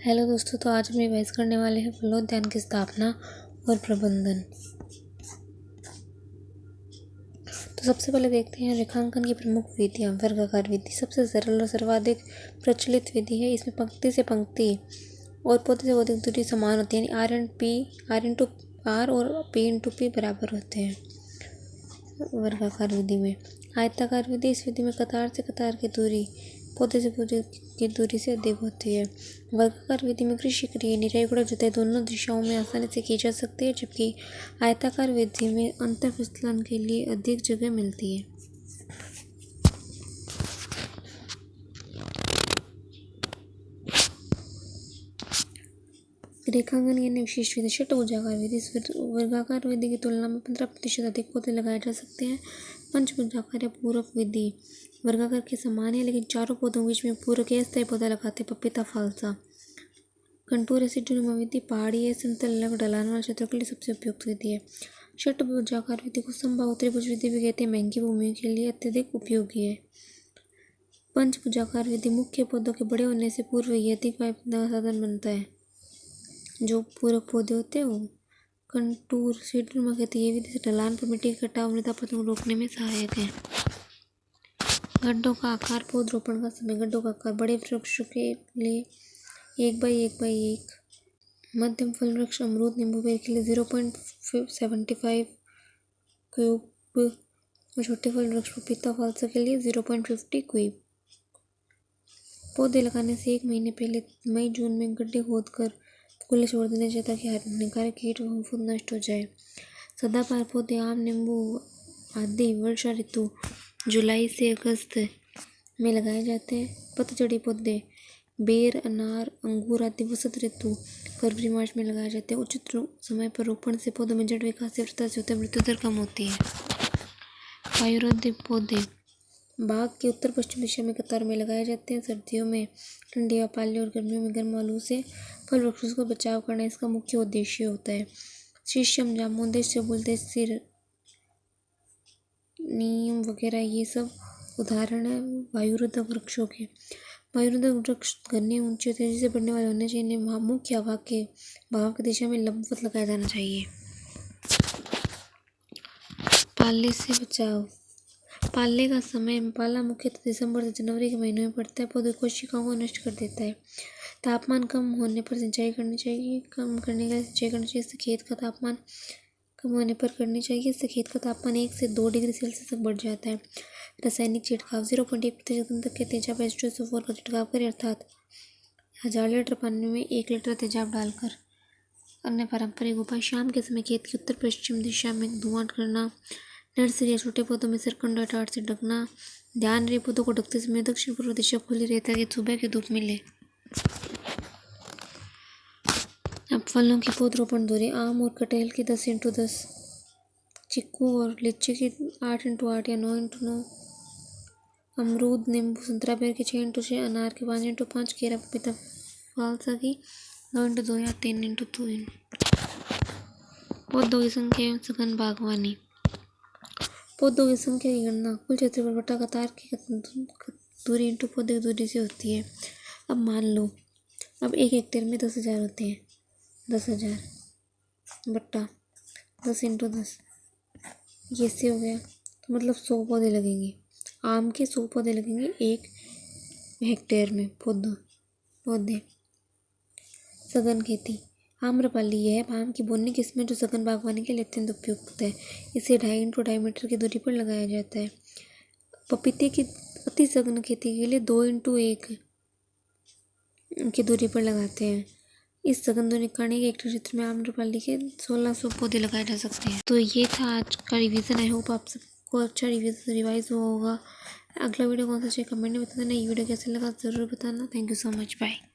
Hello दोस्तों, तो आज हम रिवाइज करने वाले हैं फलोद्यान की स्थापना और प्रबंधन। तो सबसे पहले देखते हैं रेखांकन की प्रमुख विधियाँ। वर्गाकार विधि सबसे सरल और सर्वाधिक प्रचलित विधि है। इसमें पंक्ति से पंक्ति और पौधे से पौधे की दूरी समान होती है, यानी R और P बराबर होते हैं। वर्गाकार विधि में आयताकार विधि, इस विधि में कतार से कतार की दूरी पौधे से पौधे की दूरी से अधिक होती है। वर्गाकार विधि में कृषि क्रिया निराई गुणा जुताई दोनों दिशाओं में आसानी से की जा सकती है, जबकि आयताकार विधि में अंतर फसलन के लिए अधिक जगह मिलती है। रेखांकन यानी विशिष्ट विधि। षटभुजाकार विधि, इस वर्गाकार विधि की तुलना में 15% अधिक पौधे लगाए जा सकते हैं। पंचभुजाकार या पूरक विधि वर्गाकार के समान है, लेकिन चारों पौधों के बीच में पूरक या स्थायी पौधा लगाते हैं, पपीता फालसा। कंटूर एसिडुमा विधि पहाड़ी या समतल अलग ढलान वाले क्षेत्रों के लिए सबसे उपयुक्त विधि है। षटभुजाकार विधि को समबाहु त्रिभुज विधि भी कहते हैं, महंगी भूमियों के लिए अत्यधिक उपयोगी है। पंचभुजाकार विधि मुख्य पौधों के बड़े होने से पूर्व ही अधिक वायु का साधन बनता है। जो पूरक पौधे होते हैं वो कंटूर सीडुमा कहते हैं। ये विधि से ढलान पर मिट्टी के कटाव मृदा पतन रोकने में सहायक है। गड्ढों का आकार। पौधरोपण का समय। गड्ढों का आकार बड़े वृक्षों के लिए 1 x 1 मध्यम फल वृक्ष अमरूद नींबू पेड़ के लिए 0.75 क्यूब और छोटे फल वृक्ष पपीता फालसा के लिए 0.50 क्यूब। पौधे लगाने से 1 महीने पहले मई जून में गड्ढे खोदकर खुले छोड़ देने चाहिए ताकि हानिकारक कीट व फफूंद नष्ट हो जाए। सदाबहार पौधे आम नींबू आदि वर्षा ऋतु जुलाई से अगस्त में लगाए जाते हैं। पतझड़ी पौधे बेर अनार अंगूर आदि वसंत ऋतु फरवरी मार्च में लगाए जाते हैं। उचित समय पर रोपण से पौधों में जड़ विकास से होता है, मृत्यु दर कम होती है। वायुरोधक पौधे बाग के उत्तर पश्चिम दिशा में कतार में लगाए जाते हैं। सर्दियों में ठंडी हवा पाली और गर्मियों में गर्म आलू से फल वृक्षों को बचाव करना इसका मुख्य उद्देश्य होता है। शीशम जामुन देश सिर नीम वगैरह ये सब उदाहरण है वायुरोधक वृक्षों के। वायुरोधक वृक्ष घने ऊंचे तेजी से बढ़ने वाले होने चाहिए। मुख्य हवा के बहाव की दिशा में लंबवत लगाया जाना चाहिए। पाले से बचाव। पाले का समय। पाला मुख्यतः दिसंबर से जनवरी के महीनों में पड़ता है। पौधे कोशिकाओं को नष्ट कर देता है। तापमान कम होने पर सिंचाई करनी चाहिए। कम करने के लिए सिंचाई करनी चाहिए। इससे खेत का तापमान कम होने पर करनी चाहिए। इससे खेत का तापमान 1 से 2 डिग्री सेल्सियस तक बढ़ जाता है। रासायनिक छिड़काव। 0.1% तक के तेजाब H2SO4 का छिड़काव करें, अर्थात 1000 लीटर पानी में 1 लीटर तेजाब डालकर। अन्य पारंपरिक उपाय। शाम के समय खेत की उत्तर पश्चिम दिशा में धुआं करना। नर्सरी या छोटे पौधों में सरकंडा टाट से ढकना। ध्यान रहे पौधों को ढकते समय दक्षिण पूर्व दिशा खुली रहती है ताकि सुबह की धूप मिले। अब फलों की पौधरोपण दूरी। आम और कटहल की 10x10, चिक्कू और लीची की 8x8 या 9x9, अमरूद नींबू संतरा पेड़ की 6x6, अनार की 5x5, केला पपीता फालसा की 2x2 या 3x3। पौधों की संख्या एवं सघन बागवानी। पौधों की संख्या की गणना कुल क्षेत्र पर बटा कतार की दूरी इंटू पौधे की दूरी से होती है। अब मान लो अब 1 हेक्टेयर में 10,000 होते हैं। 10,000 बट्टा 10x10 ये से हो गया, तो मतलब 100 पौधे लगेंगे। आम के 100 पौधे लगेंगे 1 हेक्टेयर में। पौधे। सघन खेती। आम्रपाली यह आम की बोनी किस्म जो सघन बागवानी के लिए अत्यंत उपयुक्त है। इसे 2.5x2.5 मीटर की दूरी पर लगाया जाता है। पपीते की अति सघन खेती के लिए 2x1 की दूरी पर लगाते हैं। इस सघन दूरी करने के हेक्टेयर क्षेत्र में आम्रपाली के 1600 पौधे लगाए जा सकते हैं। तो ये था आज का रिवीजन। आई होप आप सबको अच्छा रिवाइज हुआ होगा। अगला वीडियो कौन सा चाहिए कमेंट में बता देना। ये वीडियो कैसे लगा ज़रूर बताना। Thank you so much. Bye.